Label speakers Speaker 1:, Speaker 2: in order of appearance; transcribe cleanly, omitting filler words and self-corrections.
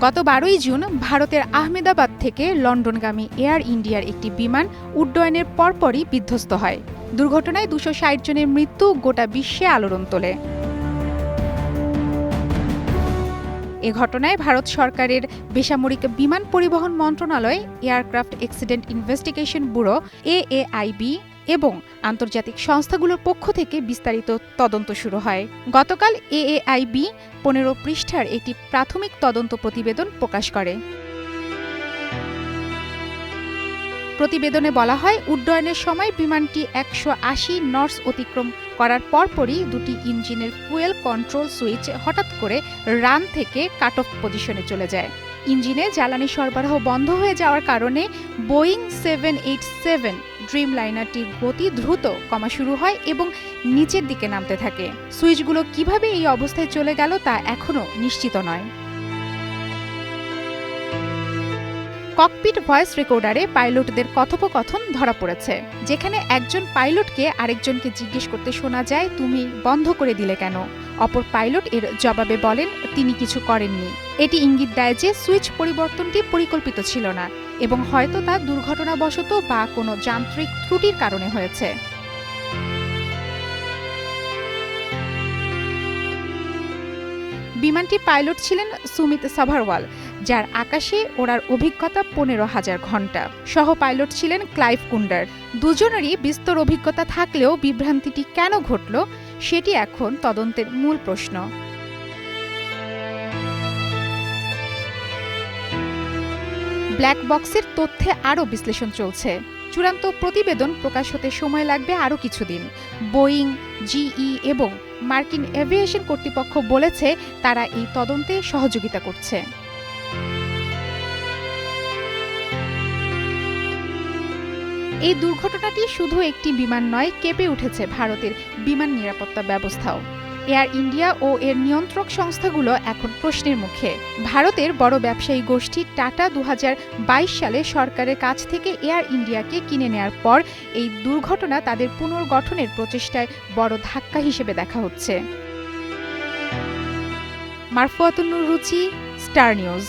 Speaker 1: গত 12ই জুন ভারতের আহমেদাবাদ থেকে লন্ডনগামী এয়ার ইন্ডিয়ার একটি বিমান উড্ডয়নের পরপরই বিধ্বস্ত হয়। দুর্ঘটনায় 260 জনের মৃত্যু গোটা বিশ্বে আলোড়ন তোলে। এ ঘটনায় ভারত সরকারের বেসামরিক বিমান পরিবহন মন্ত্রণালয়, aircraft accident investigation bureau AAIB এবং আন্তর্জাতিক সংস্থাগুলোর পক্ষ থেকে বিস্তারিত তদন্ত শুরু হয়। গতকাল AAIB 15 পৃষ্ঠার একটি প্রাথমিক তদন্ত প্রতিবেদন প্রকাশ করে। প্রতিবেদনে বলা হয়, উড্ডয়নের সময় বিমানটি 180 নটস অতিক্রম করার পরপরই দুটি ইঞ্জিনের ফুয়েল কন্ট্রোল সুইচ হঠাৎ করে রান থেকে কাট অফ পজিশনে চলে যায়। ইঞ্জিনে জ্বালানি সরবরাহ বন্ধ হয়ে যাওয়ার কারণে বোয়িং 787 ড্রিমলাইনারটির গতি দ্রুত কমা শুরু হয় এবং নিচের দিকে নামতে থাকে। সুইচগুলো কিভাবে এই অবস্থায় চলে গেল তা এখনও নিশ্চিত নয়। ককপিট ভয়েস রেকর্ডারে পাইলটদের কথোপকথন ধরা পড়েছে, যেখানে একজন পাইলটকে আরেকজনকে জিজ্ঞেস করতে শোনা যায়, তুমি বন্ধ করে দিলে কেন? অপর পাইলট এর জবাবে বলেন, তিনি কিছু করেননি। এটি ইঙ্গিত দেয় যে সুইচ পরিবর্তনটি পরিকল্পিত ছিল না এবং হয়তো তা দুর্ঘটনাবশত বা কোনো যান্ত্রিক ত্রুটির কারণে হয়েছে। বিমানটির পাইলট ছিলেন সুমিত সাভারওয়াল, যার আকাশে ওড়ার অভিজ্ঞতা 15,000 ঘণ্টা। সহ পাইলট ছিলেন ক্লাইভ কুন্ডার। দুজনেরই বিস্তর অভিজ্ঞতা থাকলেও বিভ্রান্তিটি কেন ঘটল সেটি এখন তদন্তের মূল প্রশ্ন। ব্ল্যাক বক্সের তথ্যে আরও বিশ্লেষণ চলছে। চূড়ান্ত প্রতিবেদন প্রকাশ হতে সময় লাগবে আরও কিছুদিন। বোয়িং, GE এবং মার্কিন এভিয়েশন কর্তৃপক্ষ বলেছে তারা এই তদন্তে সহযোগিতা করছে। এই দুর্ঘটনাটি শুধু একটি বিমান নয়, কেঁপে উঠেছে ভারতের বিমান নিরাপত্তা ব্যবস্থাও। এয়ার ইন্ডিয়া ও এর নিয়ন্ত্রক সংস্থাগুলো এখন প্রশ্নের মুখে। ভারতের বড় ব্যবসায়ী গোষ্ঠী টাটা 2022 সালে সরকারের কাছ থেকে এয়ার ইন্ডিয়াকে কিনে নেয়ার পর এই দুর্ঘটনা তাদের পুনর্গঠনের প্রচেষ্টায় বড় ধাক্কা হিসেবে দেখা হচ্ছে। মারফুয়াতুন রুচি, স্টার নিউজ।